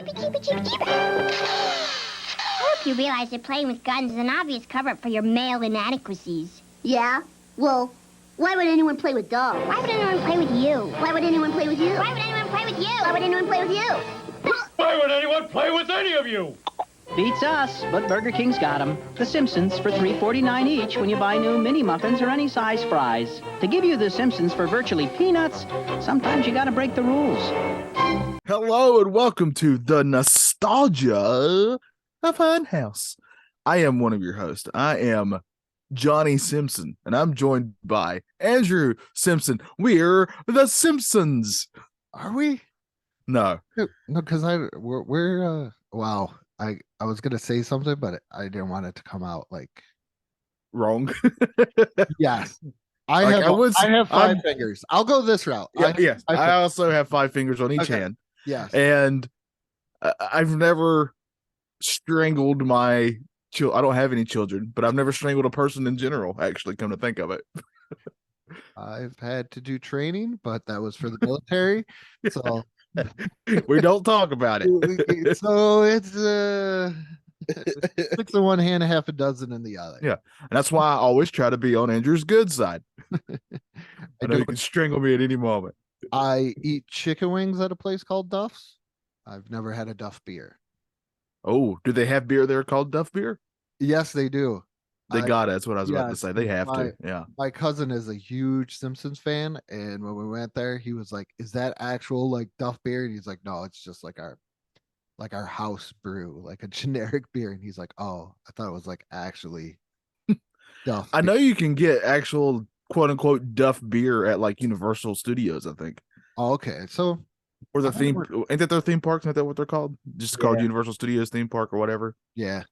I hope you realize that playing with guns is an obvious cover-up for your male inadequacies. Yeah? Well, why would anyone play with dogs? Why would anyone play with you? Why would anyone play with you? Why would anyone play with you? Why would anyone play with you? Why would anyone play with any of you? Beats us, but Burger King's got them. The Simpsons for $3.49 each when you buy new mini muffins or any size fries. To give you the Simpsons for virtually peanuts, sometimes you gotta break the rules. Hello and welcome to the Nostalgia of Funhouse. I am one of your hosts. I am Johnny Simpson, and I'm joined by Andrew Simpson. We're the Simpsons. Are we? No. No, because we're wow. I was gonna say something, but I didn't want it to come out like Wrong. yes. I Like, have I have 5 fingers. I'll go this route. Yes. I also have 5 fingers on each hand. Yes. And I've never strangled my children. I don't have any children, but I've never strangled a person in general, actually, come to think of it. I've had to do training, but that was for the military. So We don't talk about it. so it's 6 in one hand, half a dozen in the other. Yeah. And that's why I always try to be on Andrew's good side. I know you can strangle me at any moment. I eat chicken wings at a place called Duff's. I've never had a Duff beer. Oh, do they have beer there called Duff beer? Yes, they do. They got it. That's what I was about to yes, say. They have to. Yeah. My cousin is a huge Simpsons fan, and when we went there, he was like, "Is that actual like Duff beer?" And he's like, "No, it's just like our house brew, like a generic beer." And he's like, "Oh, I thought it was like actually Duff." I know you can get actual quote unquote Duff beer at like Universal Studios, I think. Oh, okay, so Or the I've theme never- ain't that their theme parks? Ain't that what they're called? Just called Yeah. Universal Studios theme park or whatever. yeah,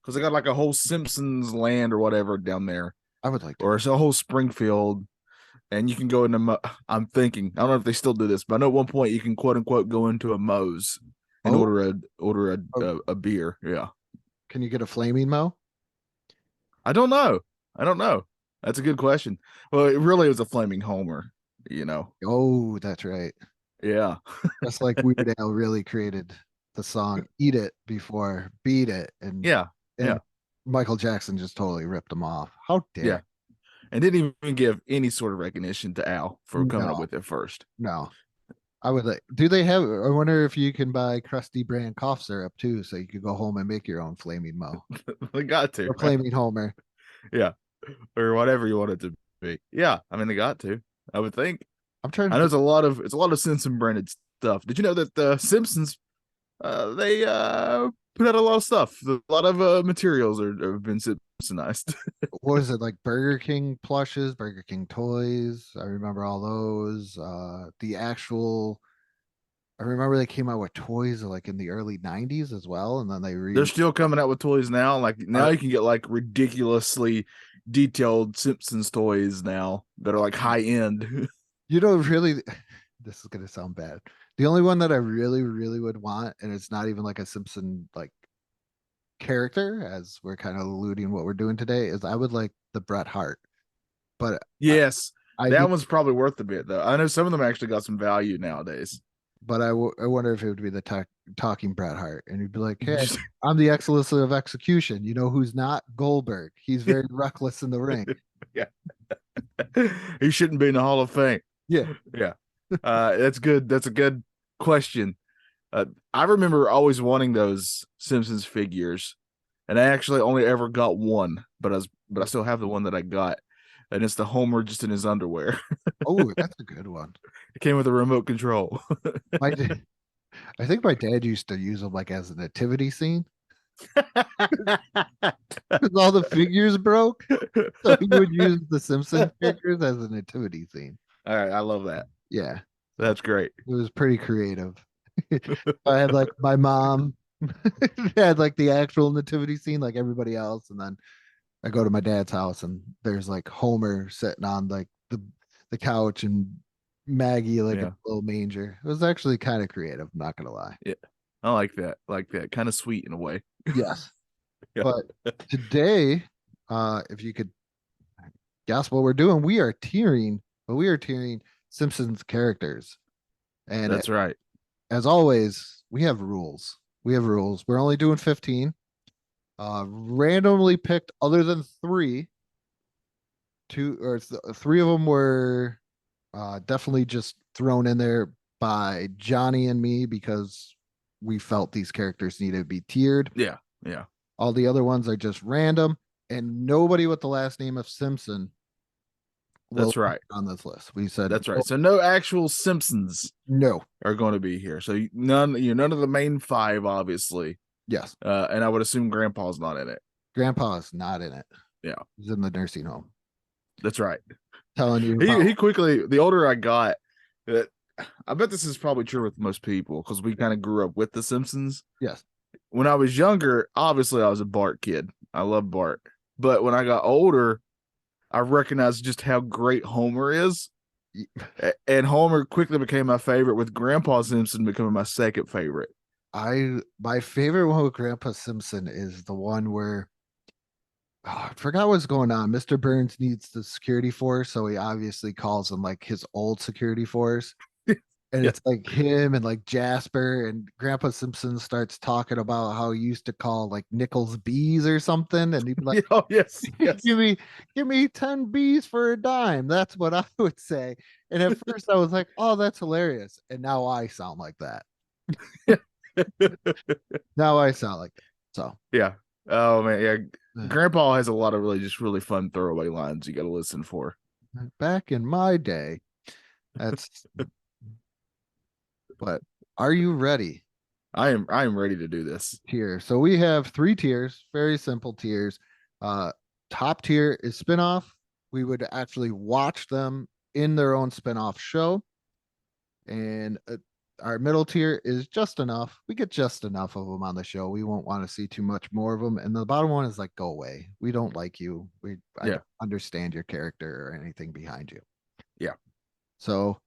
Because they got like a whole Simpsons land or whatever down there. I would like to. Or it's a whole Springfield. And you can go into I'm thinking, I don't know if they still do this, but I know at one point you can quote unquote go into a Moe's and Oh. order a beer. Yeah. Can you get a flaming Mo? I don't know. That's a good question. Well, it really was a flaming Homer, you know. Oh, that's right. Yeah. That's like Weird Al really created the song "Eat It" before "Beat It," and Yeah. Yeah. Michael Jackson just totally ripped him off. How dare? Yeah. And didn't even give any sort of recognition to Al for coming up No. with it first. No. I would like, do they have, I wonder if you can buy Krusty brand cough syrup too, so you could go home and make your own Flaming Mo They got to. or Flaming Homer. Yeah. Or whatever you want it to be. Yeah. I mean, they got to, I would think. I'm trying I know it's a lot of Simpson branded stuff. Did you know that the Simpsons, they put out a lot of stuff. A lot of materials have been Simpsonized. what is it, like Burger King plushes, Burger King toys? I remember all those. The actual, I remember they came out with toys like in the early 90s as well, and then They're still coming out with toys now. Like now you can get like ridiculously detailed Simpsons toys now that are like high end. You know, really, this is gonna sound bad. The only one that I really, really would want, and it's not even like a Simpson like character, as we're kind of alluding what we're doing today, is I would like the Bret Hart. But Yes. I That need- one's probably worth a bit though. I know some of them actually got some value nowadays. but I wonder if it would be the talking Bret Hart, and he'd be like, "Hey, I'm the excellence of execution. You know who's not? Goldberg. He's very reckless in the ring." He shouldn't be in the Hall of Fame. Yeah. Yeah. That's good. That's a good question. I remember always wanting those Simpsons figures, and I actually only ever got one, but I still have the one that I got, and it's the Homer just in his underwear. Oh, that's a good one. It came with a remote control. I think my dad used to use them like as a nativity scene. Because all the figures broke, so he would use the Simpson figures as a nativity scene. All right, I love that. Yeah, That's great. it was pretty creative. I had like my mom had like the actual nativity scene like everybody else, and then I go to my dad's house and there's like Homer sitting on like the couch and Maggie like Yeah. a little manger. It was actually kind of creative, I'm not gonna lie. I like that. Like that. Kind of sweet in a way. Yes. Yeah. But today, if you could guess what we're doing, we are tiering Simpsons characters. And That's right. as always, we have rules. We have rules. We're only doing 15. Randomly picked other than three. Three of them were definitely just thrown in there by Johnny and me because we felt these characters needed to be tiered. Yeah, yeah. All the other ones are just random, and nobody with the last name of Simpson That's will right. be on this list. We said That's right. So no actual Simpsons no. are going to be here. So none of the main five, obviously. Yes, And I would assume Grandpa's not in it. Grandpa's not in it. Yeah, He's in the nursing home. that's right. Telling you, He quickly. The older I got, I bet this is probably true with most people because we kind of grew up with the Simpsons. yes, When I was younger, obviously I was a Bart kid. I love Bart. But when I got older, I recognized just how great Homer is. And Homer quickly became my favorite, with Grandpa Simpson becoming my second favorite. my favorite one with Grandpa Simpson is the one where I forgot what's going on. Mr. Burns needs the security force, so he obviously calls him like his old security force. And Yeah. it's like him and like Jasper, and Grandpa Simpson starts talking about how he used to call like Nichols bees or something, and he'd be like, Oh, yes, yes. give me 10 bees for a dime. That's what I would say. And at first I was like, oh, that's hilarious. And now I sound like that. Now I sound like that. So Yeah. Oh man, yeah. Grandpa has a lot of really fun throwaway lines you got to listen for. back in my day, that's but are you ready? I am ready to do this. Tier. So we have 3 tiers, very simple tiers. Top tier is spinoff. We would actually watch them in their own spinoff show. And our middle tier is just enough. We get just enough of them on the show. We won't want to see too much more of them. And the bottom one is like, go away. We don't like you. I Yeah. don't understand your character or anything behind you. Yeah. So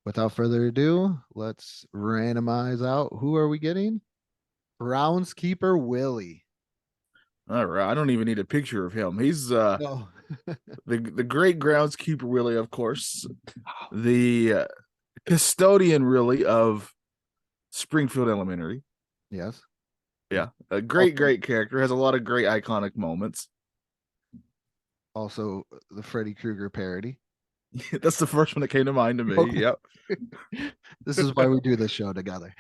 without further ado, let's randomize out. Who are we getting? Groundskeeper Willie. All right. I don't even need a picture of him. He's No. the great groundskeeper Willie, of course. The custodian really of Springfield Elementary. Yes. Yeah. A great character, has a lot of great iconic moments. Also the Freddy Krueger parody. That's the first one that came to mind to me. Okay. Yep. This is why we do this show together.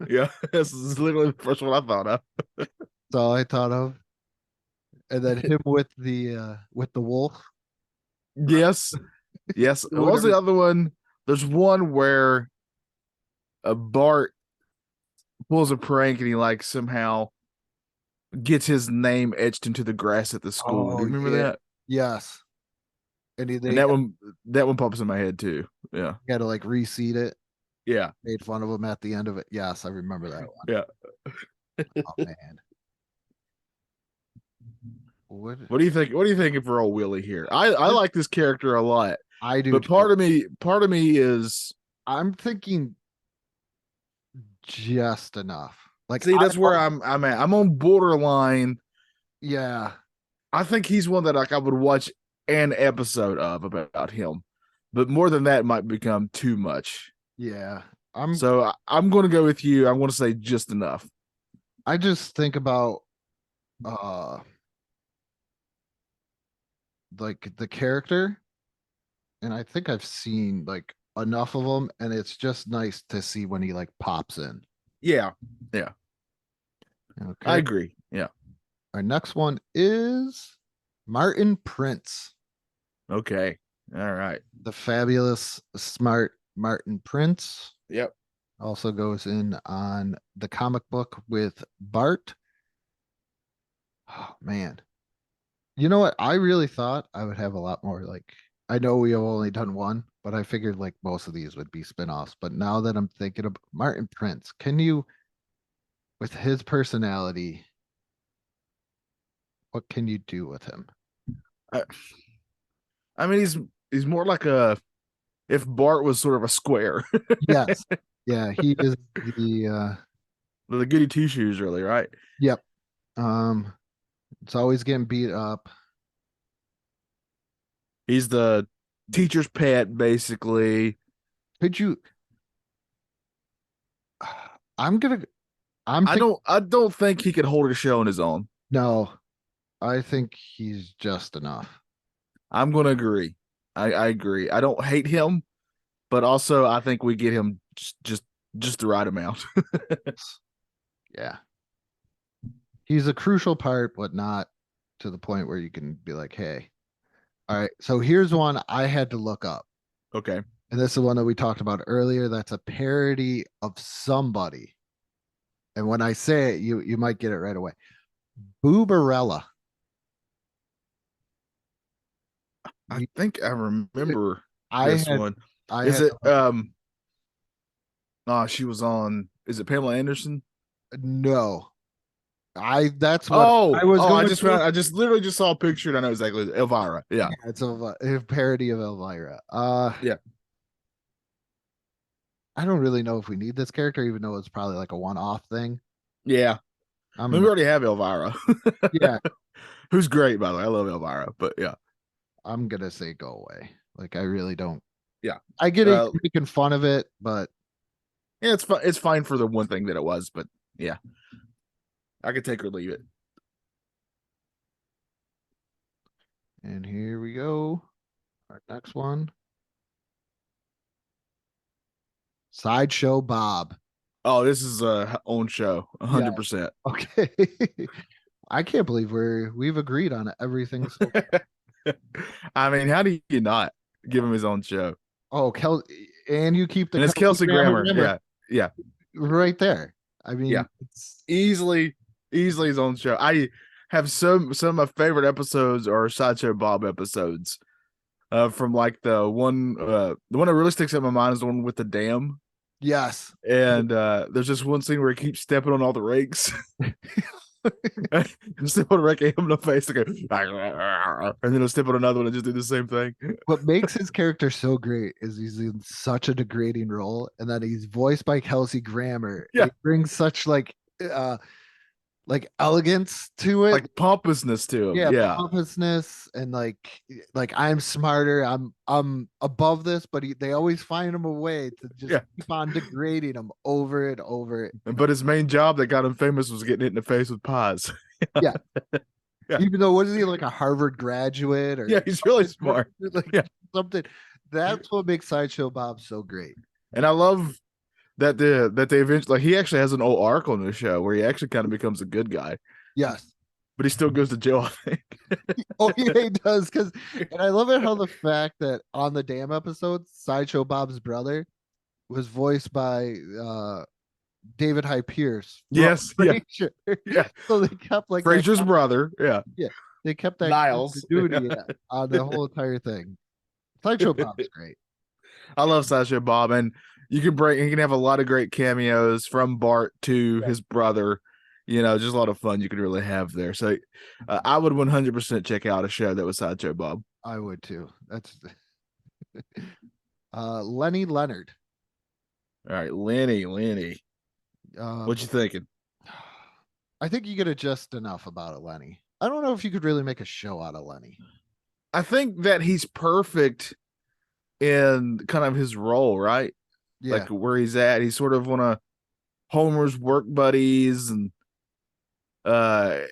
Yeah. This is literally the first one I thought of. That's all I thought of. And then him with the wolf. Yes. Yes. What was the other one? There's one where Bart pulls a prank and he like somehow gets his name etched into the grass at the school. Do you remember that? Yes. And And that one pops in my head too. Yeah. got to like reseed it. Yeah. Made fun of him at the end of it. Yes, I remember that one. Yeah. Oh man. What do you think? What do you think for old Willie here? I like this character a lot. I do. But part of me is I'm thinking just enough. Like, see, that's where I'm at. I'm on borderline. Yeah. I think he's one that like I would watch an episode of about him, but more than that might become too much. Yeah. So I'm going to go with you. I'm going to say just enough. I just think about like the character, and I think I've seen like enough of them, and it's just nice to see when he like pops in. Yeah. Yeah. Okay. I agree. Yeah. Our next one is Martin Prince. Okay. All right. The fabulous, smart Martin Prince. Yep. Also goes in on the comic book with Bart. Oh man. You know what? I really thought I would have a lot more. Like, I know we have only done one, but I figured like most of these would be spinoffs. But now that I'm thinking of Martin Prince, can you, with his personality, what can you do with him? I mean, he's more like if Bart was sort of a square. Yes. Yeah, he is the The goody two shoes, really, right? yep. It's always getting beat up. He's the teacher's pet, basically. Could you I'm gonna. I'm. I don't think he could hold a show on his own. No, I think he's just enough. I'm gonna agree. I agree. I don't hate him, but also I think we get him just the right amount. Yeah. He's a crucial part, but not to the point where you can be like, hey. All right. So here's one I had to look up. Okay. And this is one that we talked about earlier. That's a parody of somebody. And when I say it, you might get it right away. Boobarella. I think I remember I this had one. I Is had it she was on, is it Pamela Anderson? no. That's what I was going to. I just literally just saw a picture and I know exactly Elvira. Yeah. Yeah, it's a parody of Elvira. Yeah. I don't really know if we need this character, even though it's probably like a one-off thing. Yeah. I mean, we already have Elvira. Yeah. Who's great, by the way. I love Elvira, but yeah. I'm gonna say go away. Like I really don't. Yeah. I get it making fun of it, but yeah, it's fine for the one thing that it was, but yeah. I could take or leave it. And here we go. Our next one. Sideshow Bob. Oh, this is a own show, 100%. Okay. I can't believe we've agreed on everything. So I mean, how do you not give him his own show? oh, and you keep the And it's Kelsey Grammer. Yeah. Yeah. Right there. I mean, yeah. It's easily his own show. I have some of my favorite episodes are Sideshow Bob episodes. From like the one that really sticks out in my mind is the one with the dam. Yes. And there's just one scene where he keeps stepping on all the rakes. Just step on a rake, him in the face, and then he'll step on another one and just do the same thing. What makes his character so great is he's in such a degrading role, and that he's voiced by Kelsey Grammer. Yeah. He brings such like elegance to it, like pompousness to him. Yeah. pompousness, and like I'm smarter, I'm above this, but they always find him a way to just keep on degrading him over and over. But his main job that got him famous was getting hit in the face with pies. Yeah. Even though wasn't he like a Harvard graduate or he's really smart. Like something. That's what makes Sideshow Bob so great. And I love that they eventually, like, he actually has an old arc on the show where he actually kind of becomes a good guy. Yes. But he still goes to jail, I think. Oh yeah, he does. And I love it how the fact that on the Dam episode, Sideshow Bob's brother was voiced by David Hyde Pierce. Yes. Yeah. Yeah. So they kept like Frasier's brother. Yeah. Yeah. They kept that Niles duty on the whole entire thing. Sideshow Bob's great. I love Sideshow Bob, and you can have a lot of great cameos from Bart to his brother. You know, just a lot of fun you could really have there. So I would 100% check out a show that was Sideshow Bob. I would too. That's Lenny Leonard. All right, Lenny. What you thinking? I think you get it just enough about it, Lenny. I don't know if you could really make a show out of Lenny. I think that he's perfect in kind of his role, right? Yeah. Like where he's at. He's sort of one of Homer's work buddies, and but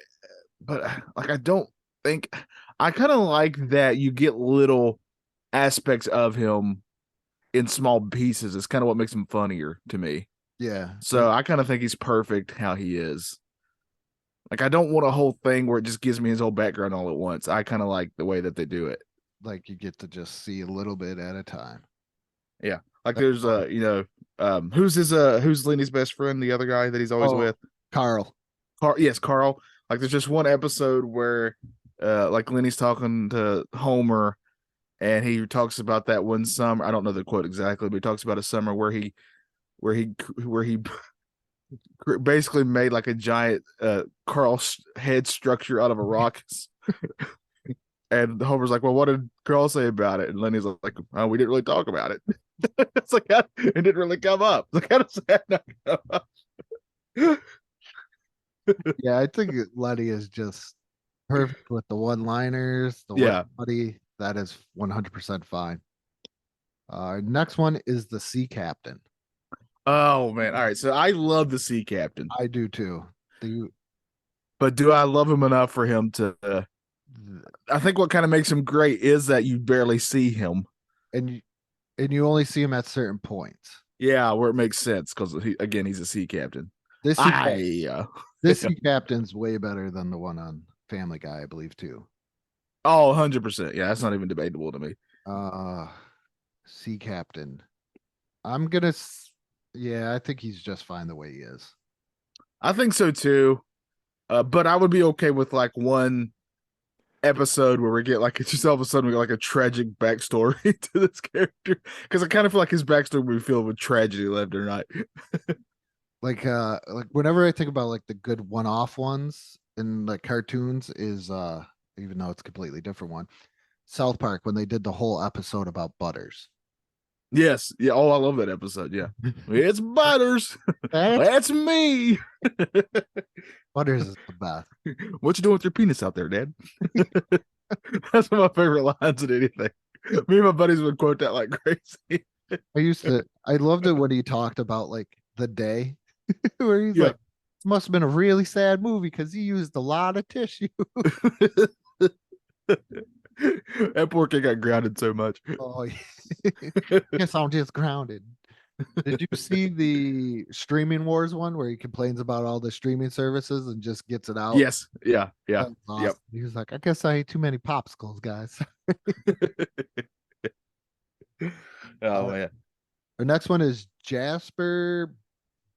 like I kind of like that you get little aspects of him in small pieces. It's kind of what makes him funnier to me. Yeah. So I kind of think he's perfect how he is. Like I don't want a whole thing where it just gives me his whole background all at once. I kind of like the way that they do it. Like you get to just see a little bit at a time. Yeah. Like there's who's Lenny's best friend, the other guy that he's always with? Carl. Yes, Carl. Like there's just one episode where like Lenny's talking to Homer and he talks about that one summer. I don't know the quote exactly, but he talks about a summer where he basically made like a giant Carl head structure out of a rock. And Homer's like, well, what did Carl say about it? And Lenny's like, oh, we didn't really talk about it. It's like, it didn't really come up. It's like, how does that not come up? Yeah, I think Lenny is just perfect with the one-liners, the buddy. That is 100% fine. Next one is the Sea Captain. Oh man. All right. So I love the sea captain, I do too. The, but do I love him enough for him to I think what kind of makes him great is that you barely see him. and you, and you only see him at certain points. Yeah, where it makes sense because again, he's a sea captain. This sea, I this sea captain's way better than the one on Family Guy, I believe too. Oh, 100%. Yeah, that's not even debatable to me. Uh, sea captain. I'm gonna. Yeah, I think he's just fine the way he is. I think so too. But I would be okay with like one episode where we get like it's just all of a sudden we get like a tragic backstory to this character because I kind of feel like his backstory would be filled with tragedy left or not. Like whenever I think about like the good one-off ones in like cartoons is even though it's a completely different one, South Park when they did the whole episode about Butters. Yes, yeah. Oh, I love that episode. Yeah, it's Butters. That's me. Butters is the best. What you doing with your penis out there, Dad? That's one of my favorite lines in anything. Me and my buddies would quote that like crazy. I loved it when he talked about like the day where he's Yeah. like, this must have been a really sad movie because he used a lot of tissue. That poor kid got grounded so much. Oh, guess I'm just grounded. Did you see the streaming wars one where he complains about all the streaming services and just gets it out? Yes. Yeah. Yeah. That was awesome. He was like, I guess I ate too many popsicles, guys. Oh man. The next one is Jasper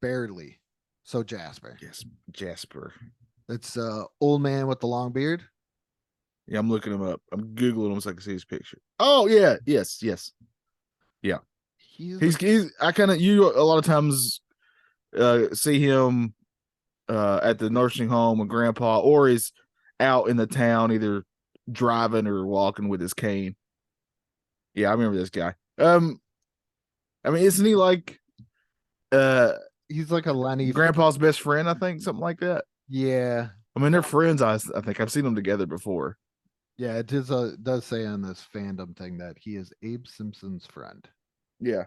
Barely. So Jasper. Yes, Jasper. It's old man with the long beard. Yeah, I'm looking him up. I'm googling him so I can see his picture. Oh yeah, yes. Yeah. He's I kind of you a lot of times see him at the nursing home with grandpa, or he's out in the town either driving or walking with his cane. Yeah, I remember this guy. I mean, isn't he like he's like a Lenny grandpa's best friend, I think, something like that. Yeah. I mean, they're friends, I think. I've seen them together before. Yeah, it does say on this fandom thing that he is Abe Simpson's friend. Yeah.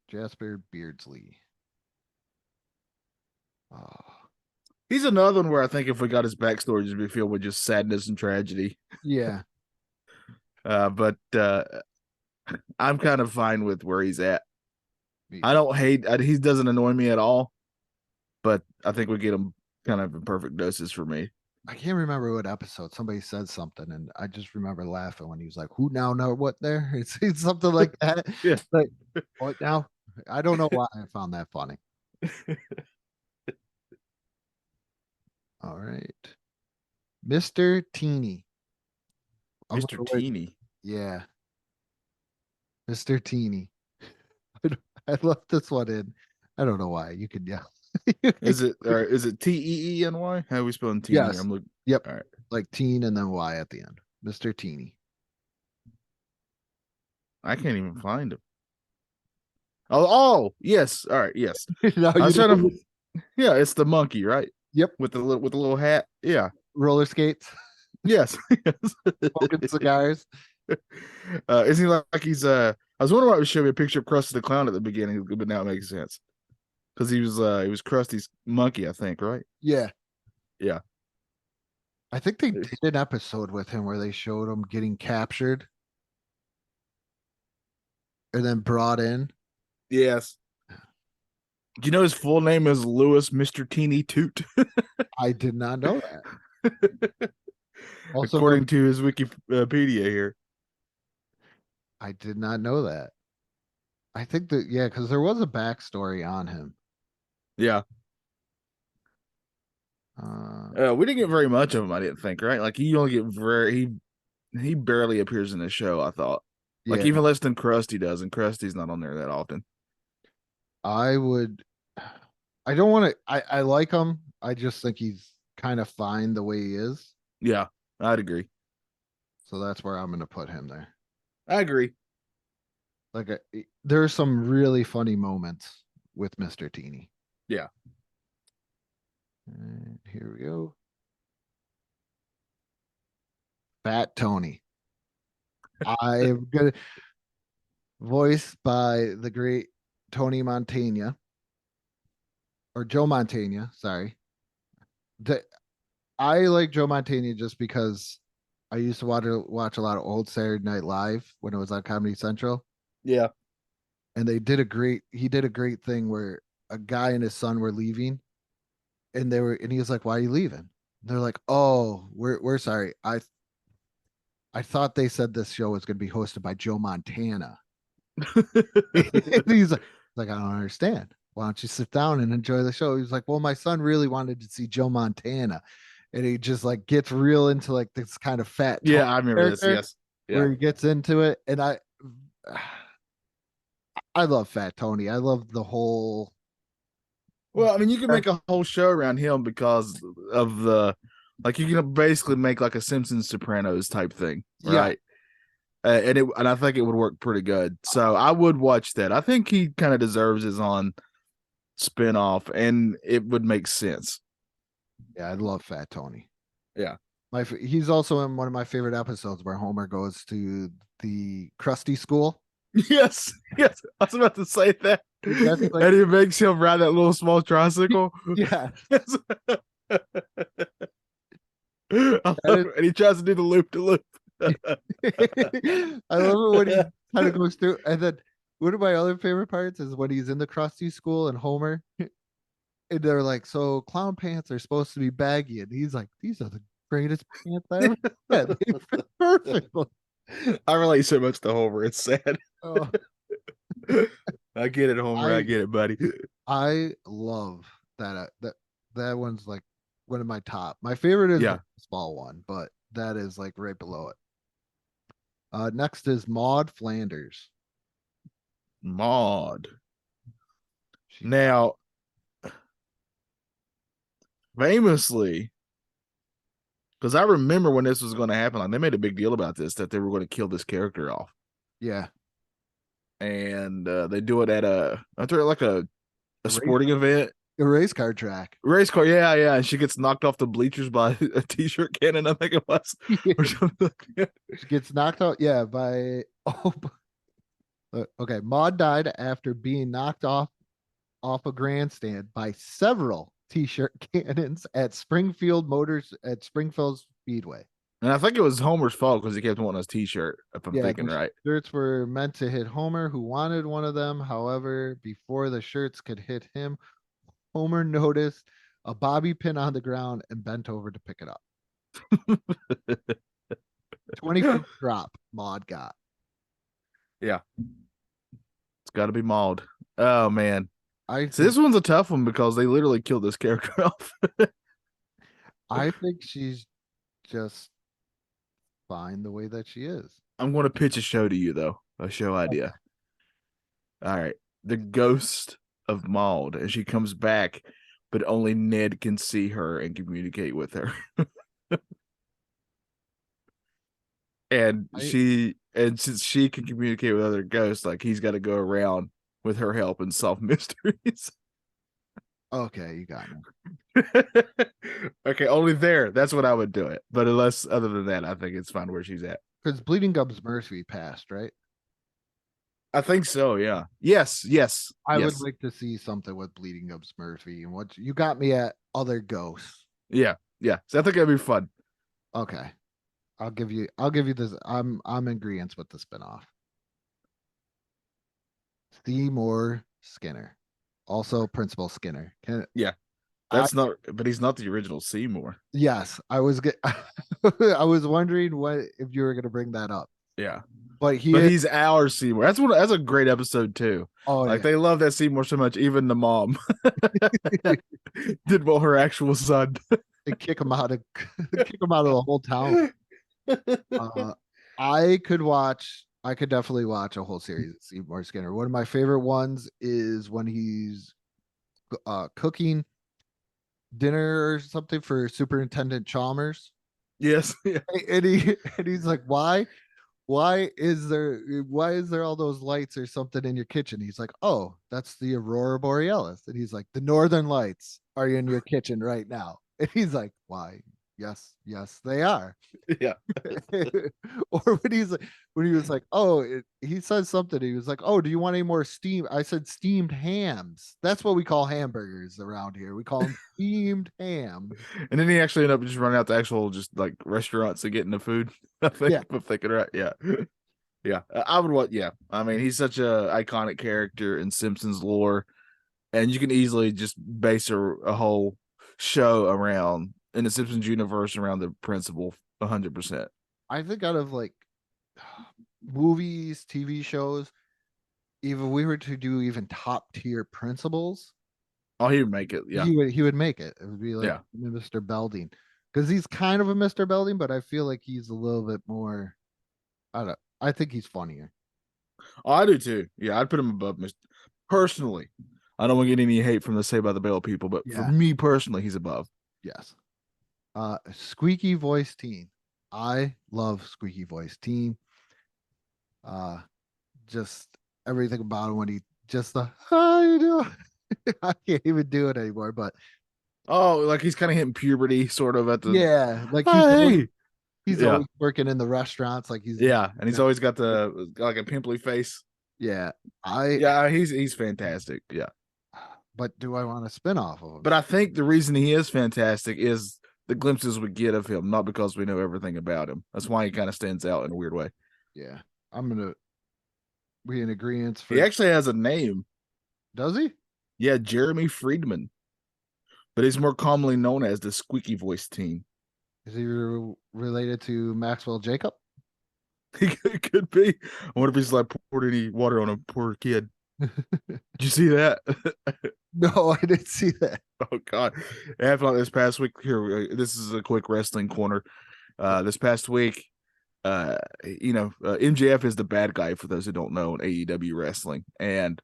Jasper Beardsley. Oh. He's another one where I think if we got his backstory, just be filled with just sadness and tragedy. Yeah. But I'm kind of fine with where he's at. I don't hate. He doesn't annoy me at all. But I think we get him kind of in perfect doses for me. I can't remember what episode somebody said something, and I just remember laughing when he was like, "Who now know what there?" It's something like that. Yeah. Like, what now? I don't know why I found that funny. All right, Mr. Teeny. Mr. Teeny. Yeah, Mr. Teeny. I left this one in. I don't know why. You could yell. Is it Teeny? How are we spelling Teeny? Yes. I'm looking. Yep. All right. Like teen and then Y at the end. Mr. Teeny. I can't even find him. Oh, yes. All right, yes. Now I was you trying know- to. Yeah, it's the monkey, right? Yep. With the little hat. Yeah. roller skates, Yes. smoking cigars. Isn't he like he's I was wondering why it would show me a picture of Krusty the Clown at the beginning, but now it makes sense. Because he was Krusty's monkey, I think, right? Yeah. Yeah. I think they did an episode with him where they showed him getting captured and then brought in. Yes. Do you know his full name is Louis Mr. Teeny Toot? I did not know that. Also, According to his Wikipedia here. I did not know that. I think that, yeah, because there was a backstory on him. Yeah. We didn't get very much of him, I didn't think, right? Like he only get he barely appears in the show, I thought. Like Yeah. even less than Krusty does, and Krusty's not on there that often. I don't want to, I like him. I just think he's kind of fine the way he is. Yeah, I'd agree. So that's where I'm going to put him there. I agree. Like there are some really funny moments with Mr. Teeny. Yeah. And here we go. Fat Tony. I'm gonna voiced by the great Tony Montana or Joe Montana. Sorry. The, I like Joe Montana just because I used to watch a lot of old Saturday Night Live when it was on Comedy Central, Yeah. and he did a great thing where a guy and his son were leaving, and he was like, "Why are you leaving?" They're like, "Oh, we're sorry. I thought they said this show was going to be hosted by Joe Montana." And he's like, "I don't understand. Why don't you sit down and enjoy the show?" He's like, "Well, my son really wanted to see Joe Montana." And he just like gets real into like this kind of fat Yeah, Tony I remember this. character Yes. Yeah. where he gets into it. And I love Fat Tony. I love the whole Well, I mean, you can make a whole show around him because of like you can basically make like a Simpsons Sopranos type thing, yeah. right? And I think it would work pretty good. So I would watch that. I think he kind of deserves his own spinoff, and it would make sense. Yeah, I love Fat Tony. Yeah. He's also in one of my favorite episodes where Homer goes to the Krusty school. Yes, yes. I was about to say that. That's like- and he makes him ride that little small tricycle. Yeah. And he tries to do the loop to loop. I love it when he kind of goes through. And then one of my other favorite parts is when he's in the Krusty school and Homer, and they're like, "So clown pants are supposed to be baggy," and he's like, "These are the greatest pants I ever had. They fit perfectly." I relate so much to Homer. It's sad. Oh, I get it, Homer. I get it, buddy. I love that one's like one of my top. My favorite is Yeah. the small one, but that is like right below it. Next is Maud Flanders. Maud. She- Now, famously, because I remember when this was going to happen, like they made a big deal about this, that they were going to kill this character off. yeah, And they do it at like a sporting event. a race car track. Race car, yeah. And she gets knocked off the bleachers by a t-shirt cannon, I think it was. Or something like that. She gets knocked out. Yeah, by okay. Maud died after being knocked off a grandstand by several t-shirt cannons at Springfield Speedway. And I think it was Homer's fault because he kept wanting his t-shirt, if I'm thinking the right. shirts were meant to hit Homer, who wanted one of them. However, before the shirts could hit him, Homer noticed a bobby pin on the ground and bent over to pick it up. 20 foot drop Maud got. Yeah. It's got to be Maud. Oh, man. I So this one's a tough one because they literally killed this character off. think she's just fine the way that she is. I'm going to pitch a show to you, though. A show idea. All right. The ghost of Maud. And she comes back, but only Ned can see her and communicate with her. And since she can communicate with other ghosts, like he's got to go around with her help and solve mysteries. Okay, you got me. Okay, only there. That's what I would do it. But unless other than that, I think it's fine where she's at. Because Bleeding Gums Murphy passed, right? I think so, yeah. Yes. I would like to see something with Bleeding Gums Murphy. And what you got me at other ghosts. Yeah. So I think that'd be fun. Okay. I'll give you this. I'm in agreement with the spinoff. Seymour Skinner. Also Principal Skinner. But he's not the original Seymour. Yes, I was I was wondering if you were gonna bring that up. Yeah. But he's our Seymour. That's a great episode too. Oh, like they love that Seymour so much, even the mom did want her actual son. They kick him out of the whole town. I could definitely watch a whole series of Seymour Skinner. One of my favorite ones is when he's cooking dinner or something for Superintendent Chalmers. Yes. Yeah. And he's like, why is there all those lights or something in your kitchen? He's like, oh, that's the Aurora Borealis. And he's like, the Northern Lights are in your kitchen right now. And he's like, why? Yes, they are. Yeah. Or when he was like, oh, he said something. He was like, oh, do you want any more steam? I said steamed hams. That's what we call hamburgers around here. We call them steamed hams. And then he actually ended up just running out to actual just like restaurants and getting the food. I think Yeah. if I'm thinking right. Yeah. Yeah. I would want, yeah. I mean, he's such a iconic character in Simpsons lore. And you can easily just base a whole show around in the Simpsons universe around the principle 100%. I think out of like movies, TV shows, even we were to do even top tier principles, Oh, he would make it. Yeah. he would make it. It would be like Yeah. Mr. Belding. Because he's kind of a Mr. Belding, but I feel like he's a little bit more. I think he's funnier. Oh, I do too. Yeah, I'd put him above Mr. Personally. I don't want to get any hate from the Saved by the Bell people, but for Yeah. me personally, he's above. Yes. Squeaky voice teen. I love squeaky voice teen. Just everything about him when he just how you doing? I can't even do it anymore, but Oh, like he's kind of hitting puberty sort of at the yeah, like Hey! he's Yeah. always working in the restaurants, like he's Yeah, and he's always got the like a pimply face. yeah. Yeah, he's fantastic. Yeah. But do I want a spin off of him? But I think the reason he is fantastic is the glimpses we get of him, not because we know everything about him. That's why he kind of stands out in a weird way. Yeah, I'm gonna be in agreement. He actually has a name. Does he? Yeah, Jeremy Friedman. But he's more commonly known as the squeaky voice teen. Is he related to Maxwell Jacob? He could be. I wonder if he's like poured any water on a poor kid. Did you see that? No, I didn't see that. Oh God! It happened like this past week. Here, this is a quick wrestling corner. This past week, MJF is the bad guy for those who don't know in AEW wrestling, and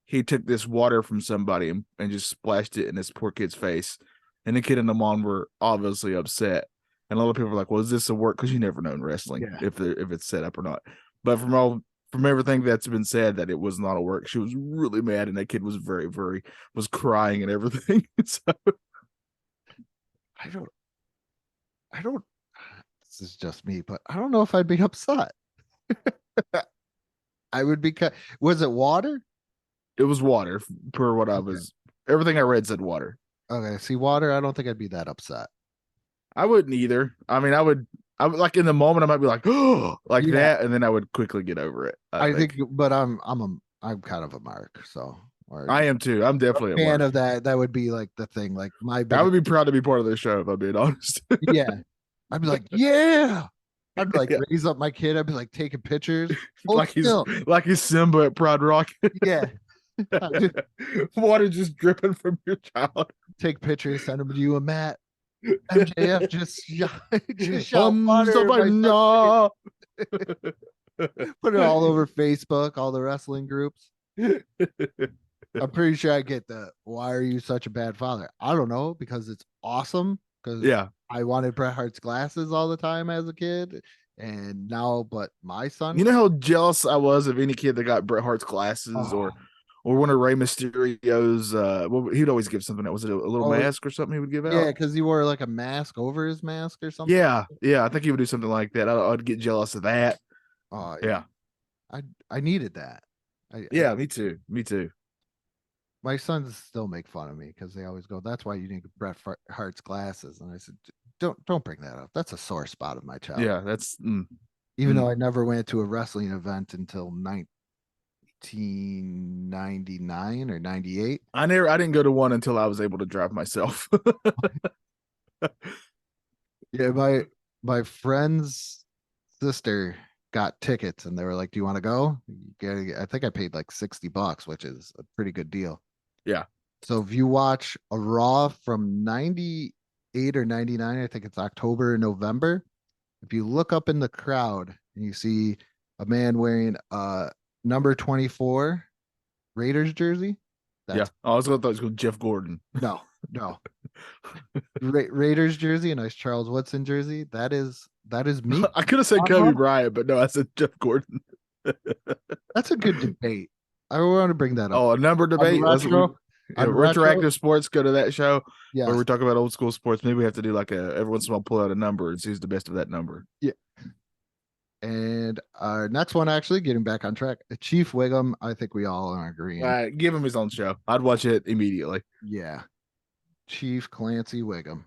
he took this water from somebody and just splashed it in this poor kid's face, and the kid and the mom were obviously upset. And a lot of people were like, "Well, is this a work?" Because you never know in wrestling if it's set up or not. But from everything that's been said, that it was not a work. She was really mad, and that kid was was crying and everything. So I don't. This is just me, but I don't know if I'd be upset. I would be. Was it water? it was water, per what I was. Everything I read said water. Okay, see, water. I don't think I'd be that upset. I wouldn't either. I mean, I would like in the moment I might be like, oh, like Yeah. that, and then I would quickly get over it. I think, but I'm kind of a mark. So or I am too. I'm definitely a fan mark. of that. That would be like the thing. Like my I would be proud to be part of this show if I'm being honest. yeah. I'd be like, yeah. I'd like Yeah. raise up my kid. I'd be like taking pictures. like Hold he's Simba at Pride Rock. yeah. Water just dripping from your child. Take pictures, send them to you and Matt. MJF just shot water in my Somebody, son's no. face. Put it all over Facebook, all the wrestling groups. I'm pretty sure I get the why are you such a bad father? I don't know, because it's awesome. Because Yeah. I wanted Bret Hart's glasses all the time as a kid. And now, but my son, You know how jealous I was of any kid that got Bret Hart's glasses Oh. or one of Rey Mysterio's. Well, he'd always give something. Was it a little Oh, mask or something he would give out? yeah, because he wore like a mask over his mask or something. Yeah. I think he would do something like that. I'd get jealous of that. Oh, Yeah. I needed that. Yeah, me too. Me too. My sons still make fun of me because they always go, "That's why you didn't get Bret Hart's glasses." And I said, "Don't bring that up. That's a sore spot of my child." Yeah, that's Even though I never went to a wrestling event until 1999 or 98. I didn't go to one until I was able to drive myself. Yeah, my friend's sister got tickets and they were like, "Do you want to go?" I think I paid like $60, which is a pretty good deal. Yeah. So if you watch a Raw from 98 or 99, I think it's October or November, if you look up in the crowd and you see a man wearing a number 24 Raiders jersey. Yeah. I was going to thought it was called Jeff Gordon. No. Raiders jersey, a nice Charles Woodson jersey. That is me. I could have said Kobe Bryant, but no, I said Jeff Gordon. That's a good debate. I want to bring that up. Oh, a number debate. That's what Retro, On retroactive sports, go to that show yes. where we talk about old school sports. Maybe we have to do like every once in a while pull out a number and see who's the best of that number. Yeah. And our next one, actually, getting back on track, Chief Wiggum. I think we all are agreeing. Give him his own show. I'd watch it immediately. Yeah. Chief Clancy Wiggum.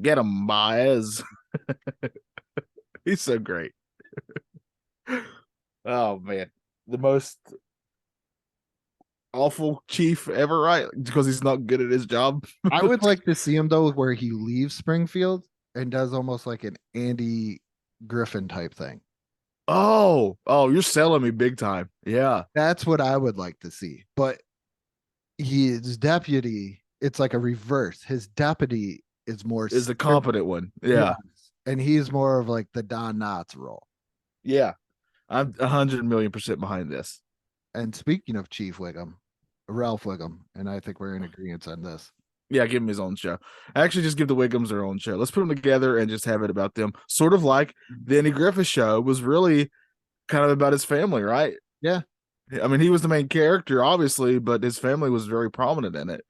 Get him, Baez. He's so great. Oh man, the most awful chief ever, right? Because he's not good at his job. I would like to see him though, where he leaves Springfield and does almost like an Andy Griffin type thing. Oh, you're selling me big time. Yeah, That's what I would like to see. But his deputy, it's like a reverse. His deputy is more is the competent one. Yeah, Yes. And he's more of like the Don Knotts role. yeah. I'm 100,000,000% behind this. And speaking of Chief Wiggum, Ralph Wiggum, and I think we're in agreement on this. Yeah, give him his own show. Actually, just give the Wiggums their own show. Let's put them together and just have it about them. Sort of like the Andy Griffith show was really kind of about his family, right? Yeah. I mean, he was the main character, obviously, but his family was very prominent in it.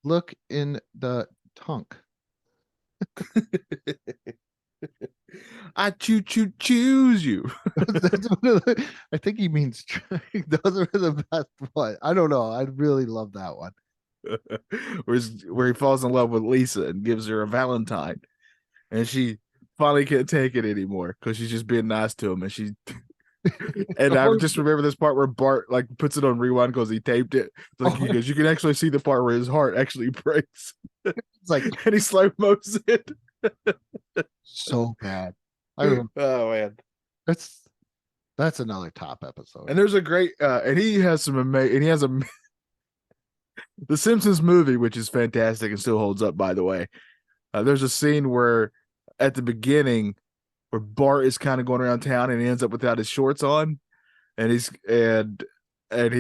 Look in the tunk. I choose you. I think he means those are the best one. I don't know. I really love that one. Where he falls in love with Lisa and gives her a Valentine, and she finally can't take it anymore because she's just being nice to him, and she. And I just remember this part where Bart like puts it on rewind because he taped it. Like he goes, you can actually see the part where his heart actually breaks. It's like, and he slow-mo's it. so bad. Oh man, that's another top episode. and there's a great and he has some amazing, and he has a the Simpsons movie, which is fantastic and still holds up, by the way. There's a scene where at the beginning where Bart is kind of going around town and he ends up without his shorts on, and he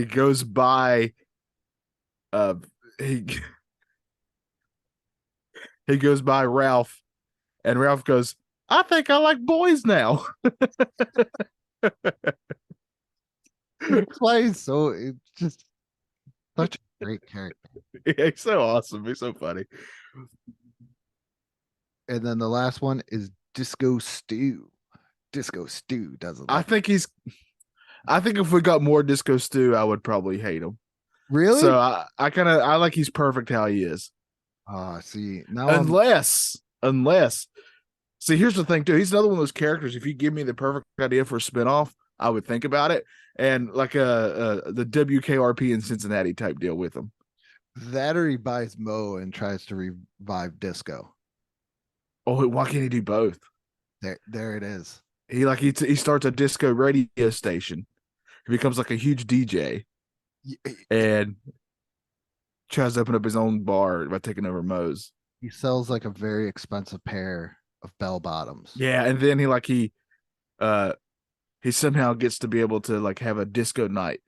goes by he he goes by Ralph, and Ralph goes, I think I like boys now. That's why it's just such a great character. Yeah, he's so awesome. He's so funny. And then the last one is Disco Stew. Disco Stew doesn't I think if we got more Disco Stew, I would probably hate him. really. So I like he's perfect how he is. See now Unless see, here's the thing too. He's another one of those characters. If you give me the perfect idea for a spinoff, I would think about it. And like the WKRP in Cincinnati type deal with him. that or he buys Mo and tries to revive disco. Oh, why can't he do both? There it is. He starts a disco radio station. He becomes like a huge DJ and tries to open up his own bar by taking over Moe's. He sells like a very expensive pair of bell bottoms. Yeah, and then he somehow gets to be able to like have a disco night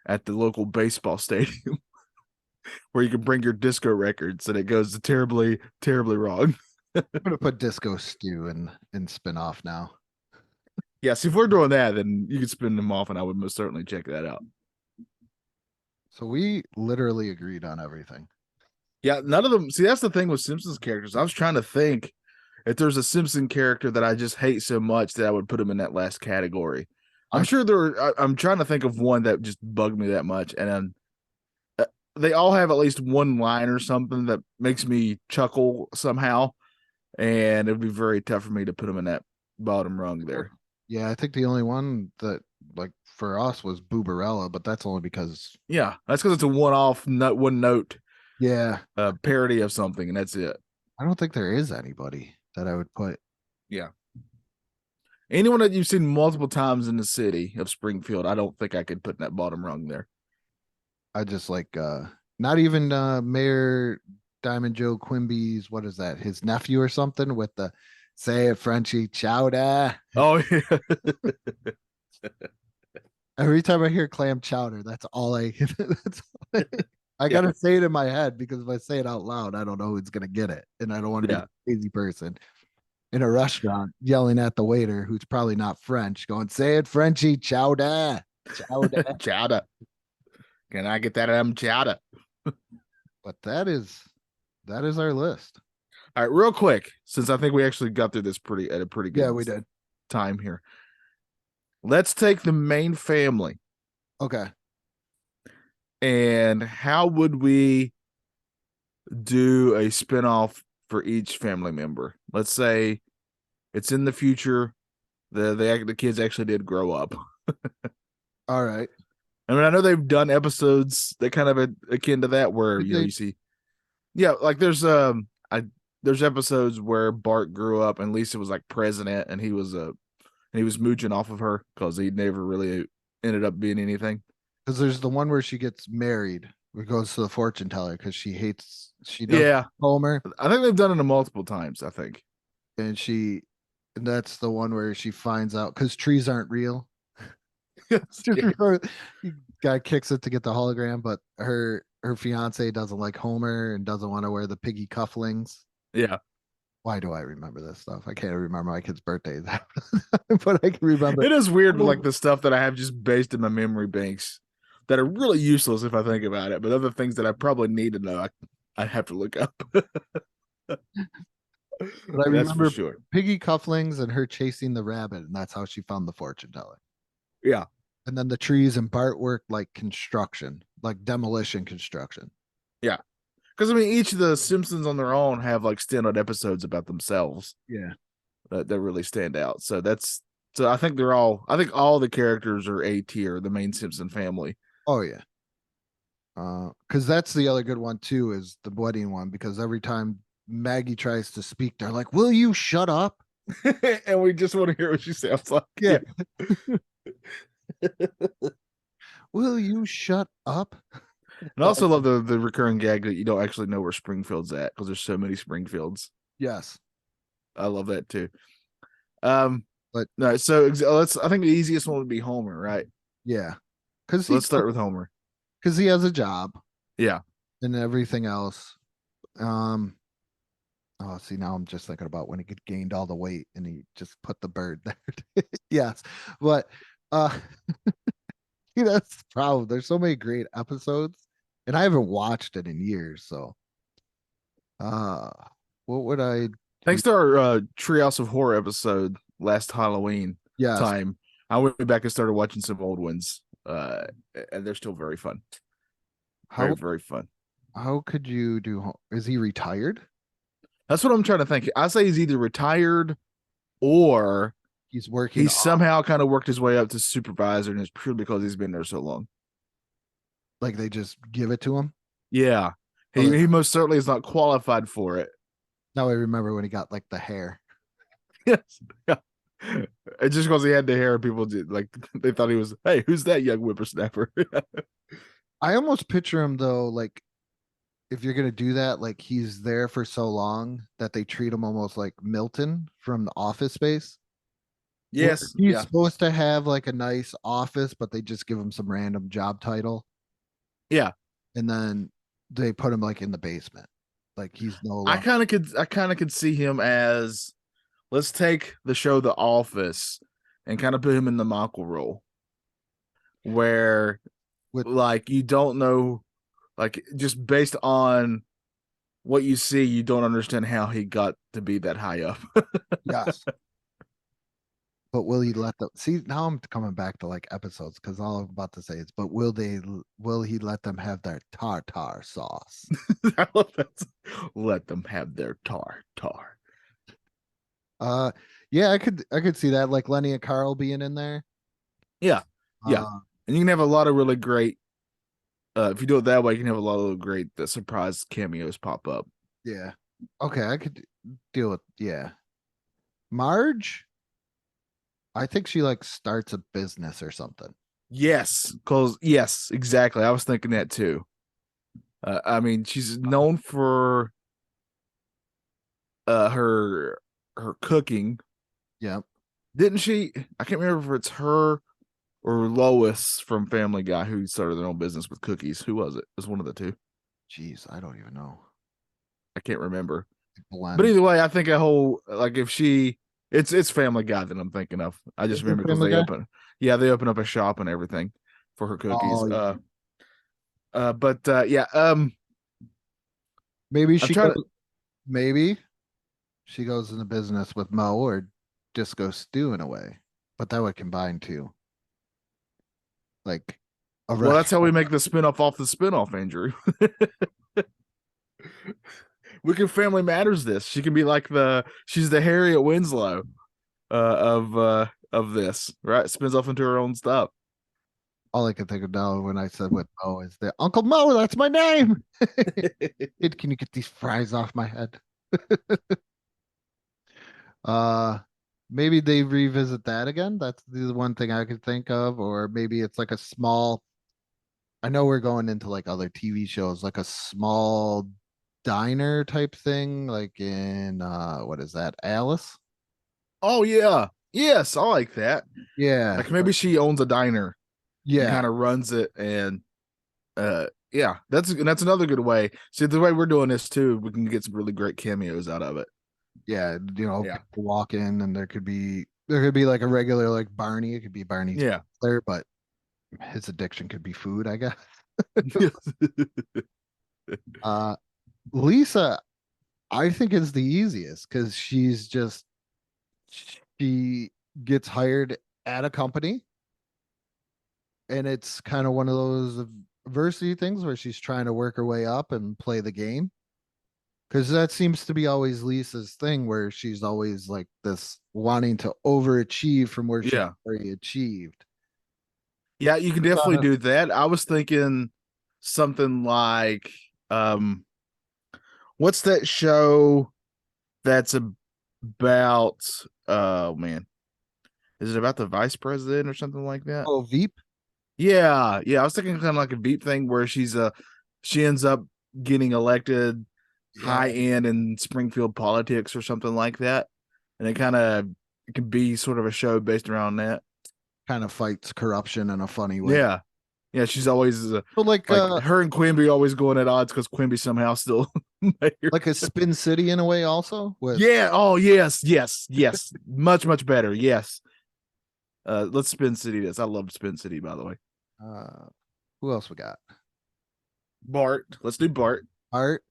at the local baseball stadium where you can bring your disco records, and it goes terribly, terribly wrong. I'm gonna put Disco Stew in spin-off now. Yes, if we're doing that, then you could spin them off, and I would most certainly check that out. So we literally agreed on everything. Yeah, none of them. See, that's the thing with Simpsons characters. I was trying to think if there's a Simpson character that I just hate so much that I would put him in that last category. I'm sure I'm trying to think of one that just bugged me that much, and they all have at least one line or something that makes me chuckle somehow, and it'd be very tough for me to put them in that bottom rung there. Yeah, I think the only one that like for us was Booberella, but that's only because Yeah, that's because it's a one-off, one note parody of something, and that's it. I don't think there is anybody that I would put. Yeah. Anyone that you've seen multiple times in the city of Springfield, I don't think I could put in that bottom rung there. I just like not even Mayor Diamond Joe Quimby's, what is that, his nephew or something with the say it Frenchie chowder. Oh yeah. Every time I hear clam chowder, that's all I I gotta say it in my head, because if I say it out loud, I don't know who's gonna get it. And I don't want to be a crazy person in a restaurant yelling at the waiter who's probably not French, going, say it Frenchie chowder. Chowder. Chowder. Can I get that chowder? But that is our list. All right, real quick, since I think we actually got through this at a pretty good Yeah, we did. time here. Let's take the main family. Okay. And how would we do a spinoff for each family member? Let's say it's in the future. The kids actually did grow up. All right. I mean, I know they've done episodes that kind of akin to that where you see, like there's episodes where Bart grew up and Lisa was like president and he was mooching off of her because he never really ended up being anything. Because there's the one where she gets married, where goes to the fortune teller because she doesn't Homer. I think they've done it multiple times, I think. And that's the one where she finds out because trees aren't real. Guy kicks it to get the hologram, but her fiance doesn't like Homer and doesn't want to wear the piggy cufflings. Yeah. Why do I remember this stuff? I can't remember my kid's birthdays, but I can remember. It is weird, like the stuff that I have just based in my memory banks that are really useless if I think about it, but other things that I probably need to know, I have to look up. But I remember sure. Piggy cufflings and her chasing the rabbit, and that's how she found the fortune teller. Yeah. And then the trees and Bart worked like construction, like demolition construction. Yeah. Because I mean, each of the Simpsons on their own have like standout episodes about themselves. Yeah. That really stand out. So I think all the characters are A tier, the main Simpson family. Oh yeah. Because that's the other good one too, is the wedding one, because every time Maggie tries to speak, they're like, "Will you shut up?" And we just want to hear what she sounds like. Yeah. Will you shut up? And I also love the recurring gag that you don't actually know where Springfield's at because there's so many Springfields. Yes. I love that too. But no, so I think the easiest one would be Homer, right? Yeah. Because let's start with Homer. Because he has a job. Yeah. And everything else. Oh, see, now I'm just thinking about when he gained all the weight and he just put the bird there. Yes. But that's the problem. There's so many great episodes, and I haven't watched it in years. So what would I thanks to our Treehouse of Horror episode last Halloween time, I went back and started watching some old ones. And they're still very fun. Very fun. How could you do? Is he retired? That's what I'm trying to think. I say he's either retired or he's working. He somehow kind of worked his way up to supervisor, and it's purely because he's been there so long. Like they just give it to him? Yeah. He most certainly is not qualified for it. Now I remember when he got like the hair. Yes. Yeah. It's just because he had the hair, people did like they thought he was, hey, who's that young whippersnapper? I almost picture him though, like if you're gonna do that, like he's there for so long that they treat him almost like Milton from the Office Space. Yes. He's supposed to have like a nice office, but they just give him some random job title. Yeah. And then they put him like in the basement. Like he's no longer... I kind of could see him as, let's take the show The Office and kind of put him in the Michael role where like you don't know, like just based on what you see, you don't understand how he got to be that high up. Yes. But will he let them see? Now I'm coming back to like episodes because all I'm about to say is, but will he let them have their tartar sauce? I love that. Let them have their tartar. Yeah, I could see that, like Lenny and Carl being in there. Yeah. Yeah. And you can have a lot of really great, if you do it that way, you can have a lot of great surprise cameos pop up. Yeah. Okay, I could deal with, yeah. Marge? I think she like starts a business or something. Yes, exactly. I was thinking that too. I mean, she's known for her cooking. Yep. Didn't she? I can't remember if it's her or Lois from Family Guy who started their own business with cookies. Who was it? It was one of the two. Jeez, I don't even know. I can't remember. But either way, I think a whole like if she. It's Family Guy that I'm thinking of. I just remember because they open up a shop and everything for her cookies. Oh, yeah. Yeah. Maybe I'm she trying goes, maybe she goes into business with Mo or Disco Stew in a way, but that would combine too. Like a Well, that's how we restaurant. make the spinoff off the spinoff, Andrew. We can Family Matters this. She can be like she's the Harriet Winslow of this, right? Spins off into her own stuff. All I could think of now when I said with Mo is that Uncle Mo, that's my name. Kid, can you get these fries off my head? Uh maybe they revisit that again. That's the one thing I could think of, or maybe it's like a small. I know we're going into like other TV shows, like a small diner type thing, like in what is that, Alice? Oh yeah. Yes, I like that. Yeah, Like maybe she owns a diner and yeah, kind of runs it, and yeah, that's another good way. See, the way we're doing this too, we can get some really great cameos out of it. yeah. Yeah. People walk in and there could be like a regular like Barney. It could be Barney's Yeah. there, but his addiction could be food, I guess. Uh Lisa, I think is the easiest because she gets hired at a company, and it's kind of one of those adversity things where she's trying to work her way up and play the game. Because that seems to be always Lisa's thing, where she's always like this wanting to overachieve from where she's Yeah. already achieved. Yeah, you can definitely do that. I was thinking something like what's that show that's about oh man. Is it about the vice president or something like that? Oh, Veep. Yeah, yeah. I was thinking kind of like a Veep thing where she ends up getting elected Yeah, high end in Springfield politics or something like that. And it can be sort of a show based around that. kind of fights corruption in a funny way. Yeah. Yeah, she's always So like her and Quimby always going at odds because Quimby somehow still mayor. like a Spin City in a way, also with Yeah. Oh, yes, yes, yes. Much, much better. Yes. Let's Spin City this. I love Spin City, by the way. uh, who else we got? Bart. Let's do Bart. Art.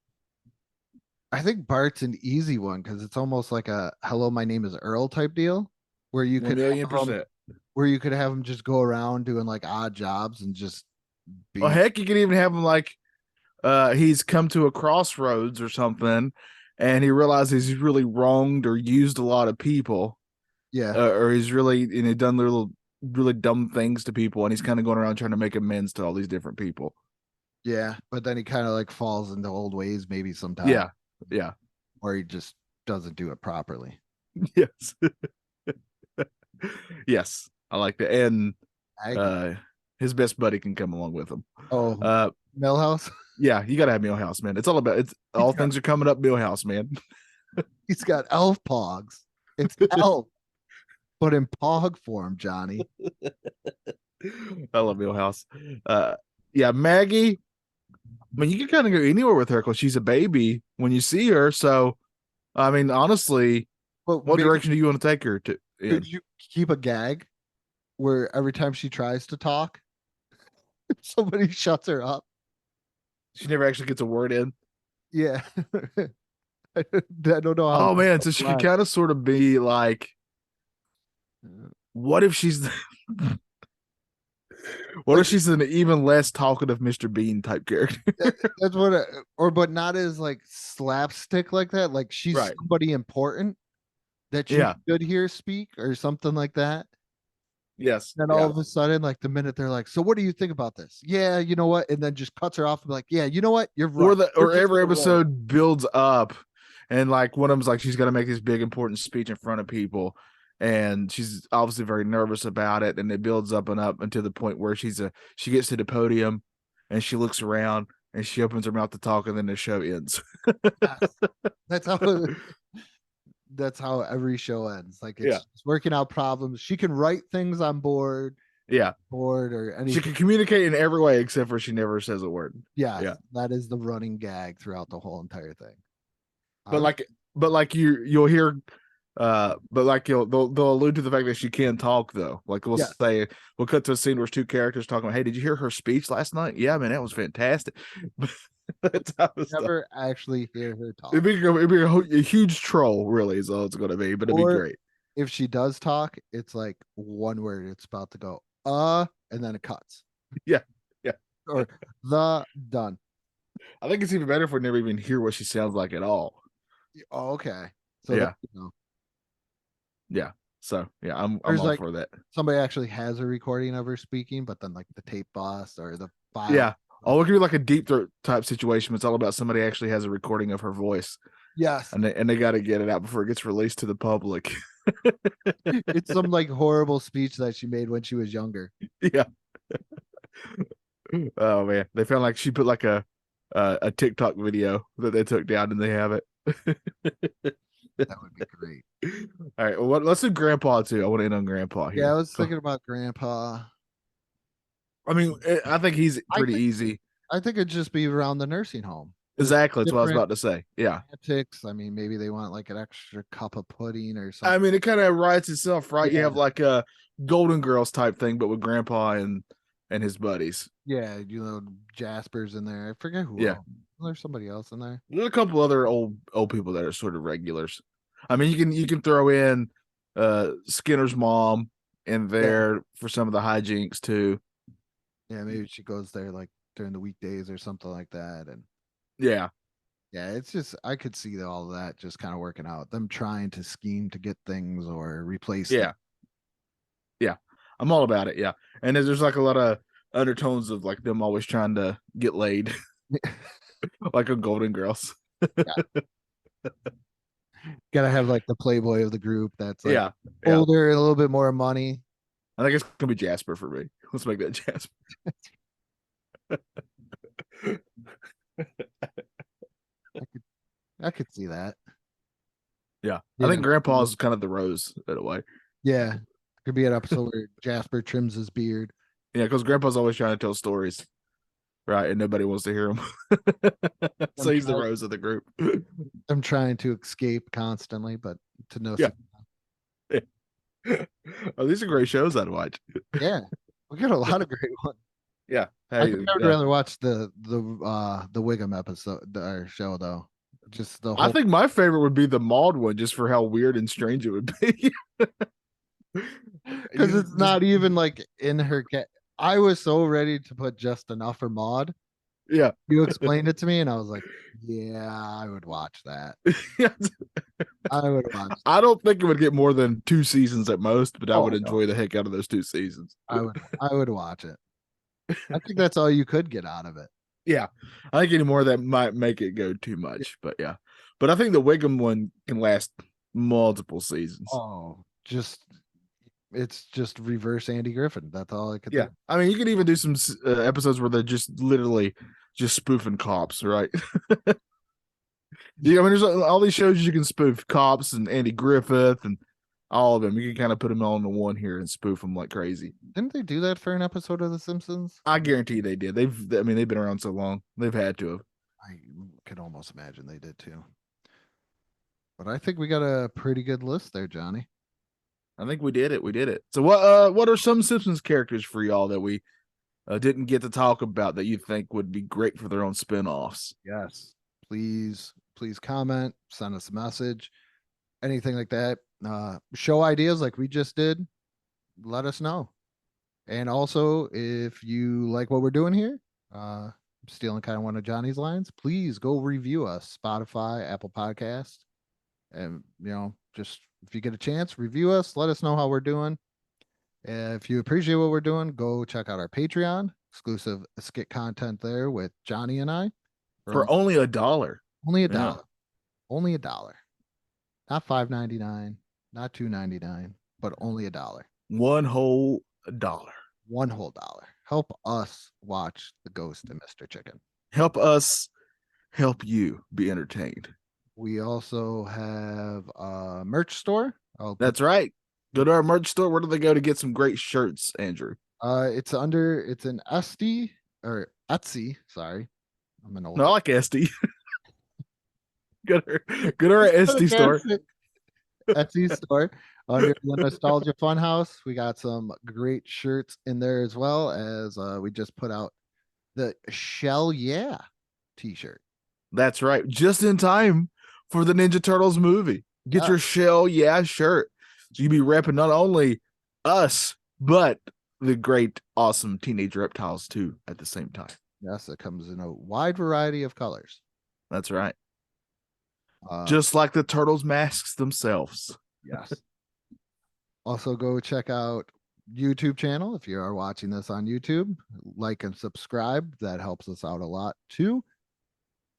I think Bart's an easy one because it's almost like a "Hello, my name is Earl" type deal, where you could have him, 1,000,000%. where you could have him just go around doing like odd jobs and just Well, be heck, you could even have him like he's come to a crossroads or something, and he realizes he's really wronged or used a lot of people, yeah, or he's really done little really dumb things to people, and he's kind of going around trying to make amends to all these different people. yeah. But then he kind of like falls into old ways maybe sometimes, Yeah, yeah, or he just doesn't do it properly. yes, yes. I like that, and Aggie. his best buddy can come along with him. Oh, Uh, Millhouse. yeah, you gotta have Millhouse, man. It's all about it's all things are coming up Millhouse, man. He's got elf pogs. It's elf, but in pog form, Johnny. I love Millhouse. Yeah, Maggie. I mean, you can kind of go anywhere with her because she's a baby when you see her. So, I mean, honestly, But what maybe direction do you want to take her to? could you keep a gag where every time she tries to talk, somebody shuts her up? She never actually gets a word in. Yeah. I don't know how. Oh man, so she could kind of sort of be like, what if she's what if she's an even less talkative Mr. Bean type character? That's what, but not as like slapstick like that. Like she's Right. somebody important that you Yeah. should hear speak or something like that. Yes. Then yeah. all of a sudden, like the minute they're like, "So what do you think about this?" Yeah, you know what? And then just cuts her off and be like, "Yeah, you know what? You're right." Or You're just every in the wrong." episode builds up, and like one of them's like she's got to make this big important speech in front of people, and she's obviously very nervous about it, and it builds up and up until the point where she gets to the podium, and she looks around and she opens her mouth to talk, and then the show ends. Yes. That's how. That's how every show ends. Like Yeah. it's working out problems. She can write things on board Yeah, or she anything. can communicate in every way except for she never says a word. Yeah, yeah. that is the running gag throughout the whole entire thing. But like you'll hear But like they'll allude to the fact that she can talk though. Like we'll Yes. say we'll cut to a scene where it's two characters talking about, hey, did you hear her speech last night? Yeah, man, that was fantastic. That type of stuff. Never actually hear her talk. It'd be a huge troll, really, is all it's gonna be, but it'd be Or great. if she does talk, it's like one word. It's about to go, and then it cuts. Yeah. Yeah. Or the done. I think it's even better if we never even hear what she sounds like at all. Oh, okay. So Yeah. that, Yeah. So yeah, I'm There's all like- for that. somebody actually has a recording of her speaking, but then like the tape boss or the file. Yeah. Oh, it could be like a deep throat type situation. It's all about somebody actually has a recording of her voice, Yes. and they got to get it out before it gets released to the public. It's some like horrible speech that she made when she was younger. Yeah. Oh man, they found like she put like a TikTok video that they took down, and they have it. That would be great. All right, well, let's do Grandpa too. I want to end on Grandpa here. Yeah, I was thinking about Grandpa. I mean, I think he's pretty think- easy. I think it'd just be around the nursing home. Just Exactly, that's what I was different about to say. Yeah, antics. I mean, maybe they want like an extra cup of pudding or I something. mean, it kind of writes itself, right? You Yeah. have like a Golden Girls type thing, but with Grandpa and his buddies. Yeah, Jasper's in there. I forget who. Yeah. else. There's somebody else in there. There's a couple other old people that are sort of regulars. I mean, you can throw in Skinner's mom in there for some of the hijinks too. Yeah, maybe she goes there like during the weekdays or something like that. And Yeah, yeah, it's just I could see all of that just kind of working out. Them trying to scheme to get things or replace. yeah, yeah. I'm all about it. Yeah, and there's like a lot of undertones of like them always trying to get laid, like a Golden Girls. Gotta have like the playboy of the group that's like Yeah, yeah. older, a little bit more money. I think it's gonna be Jasper for me. Let's make that Jasper. I could see that. Yeah, Yeah. I think Grandpa's kind of the Rose in a way. Yeah. Could be an episode where Jasper trims his beard. Yeah, because Grandpa's always trying to tell stories, right? And nobody wants to hear them. So he's the Rose of the group. I'm trying to escape constantly, but to no Yeah. Oh, these are great shows I'd watch. yeah. We got a lot of great ones. Yeah. I Hey, think I would rather watch the Wiggum episode or show though. Just the whole I think my favorite would be the Maud one, just for how weird and strange it would be. because it's not even like in her I was so ready to put just enough for Maud. Yeah. You explained it to me and I was like, yeah, I would watch that. I would watch. I don't think it would get more than 2 seasons at most, but I Oh, would no. enjoy the heck out of those 2 seasons. I would watch it. I think that's all you could get out of it. Yeah. I think any more of that might make it go too much, but yeah. But I think the Wiggum one can last multiple seasons. Oh, it's just reverse Andy Griffin. That's all I could Yeah. think. I mean, you could even do some episodes where they're just literally just spoofing cops, right? Yeah, I mean, there's all these shows you can spoof cops and Andy Griffith and all of them. You can kind of put them all into one here and spoof them like crazy. Didn't they do that for an episode of The Simpsons? I guarantee they did. They've been around so long. They've had to have. I could almost imagine they did too. But I think we got a pretty good list there, Johnny. I think we did it. We did it. So what are some Simpsons characters for y'all that we didn't get to talk about that you think would be great for their own spin-offs? Yes. Please comment, send us a message, anything like that. Show ideas like we just did. Let us know. And also, if you like what we're doing here, stealing kind of one of Johnny's lines, please go review us, Spotify, Apple Podcast. And, just if you get a chance, review us. Let us know how we're doing. If you appreciate what we're doing, go check out our Patreon, exclusive skit content there with Johnny and I. For only $1. Only Yeah. $1. Only $1. Not $5.99, not $2.99, but only $1. One whole $1. One whole $1. Help us watch The Ghost and Mr. Chicken. Help us help you be entertained. We also have a merch store. That's right. Go to our merch store. Where do they go to get some great shirts, Andrew? It's an Etsy or Etsy. Sorry, I'm an old. No, I like SD. Go to our SD store. Etsy store under the Nostalgia Funhouse. We got some great shirts in there as well as we just put out the Shell Yeah t-shirt. That's right. Just in time for the Ninja Turtles movie. Get Yeah. your Shell Yeah shirt. So you be repping not only us, but the great, awesome Teenage Reptiles too at the same time. Yes, it comes in a wide variety of colors. That's right. Uh, Just like the Turtles masks themselves. yes. Also, go check out YouTube channel if you are watching this on YouTube. Like and subscribe. That helps us out a lot too.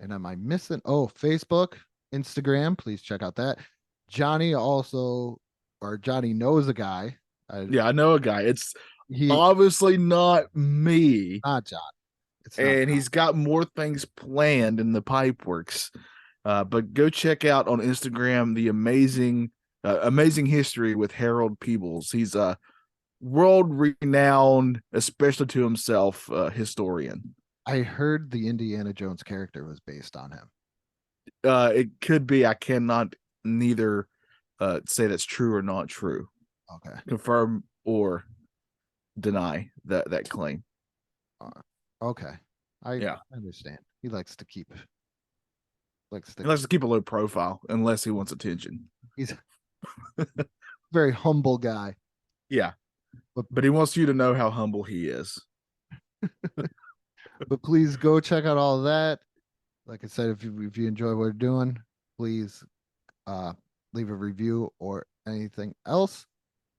And am I missing? Oh, Facebook, Instagram. Please check out that. Johnny knows a guy. Yeah, I know a guy. It's He obviously not me. not John. It's not And he's got more things planned in the pipe works. But go check out on Instagram the amazing history with Harold Peebles. He's a world renowned, especially to himself, historian. I heard the Indiana Jones character was based on him. It could be. I cannot neither say that's true or not true. Okay. Confirm or deny that claim. Okay. I Yeah. understand. He likes to keep He likes to keep a low profile unless he wants attention. he's a very humble guy. Yeah. But- But he wants you to know how humble he is. But please go check out all of that. Like I said, if you enjoy what we're doing, please leave a review or anything else.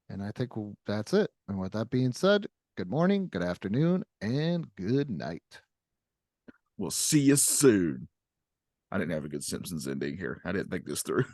And I think that's it. And with that being said, good morning, good afternoon, and good night. We'll see you soon. I didn't have a good Simpsons ending here. I didn't think this through.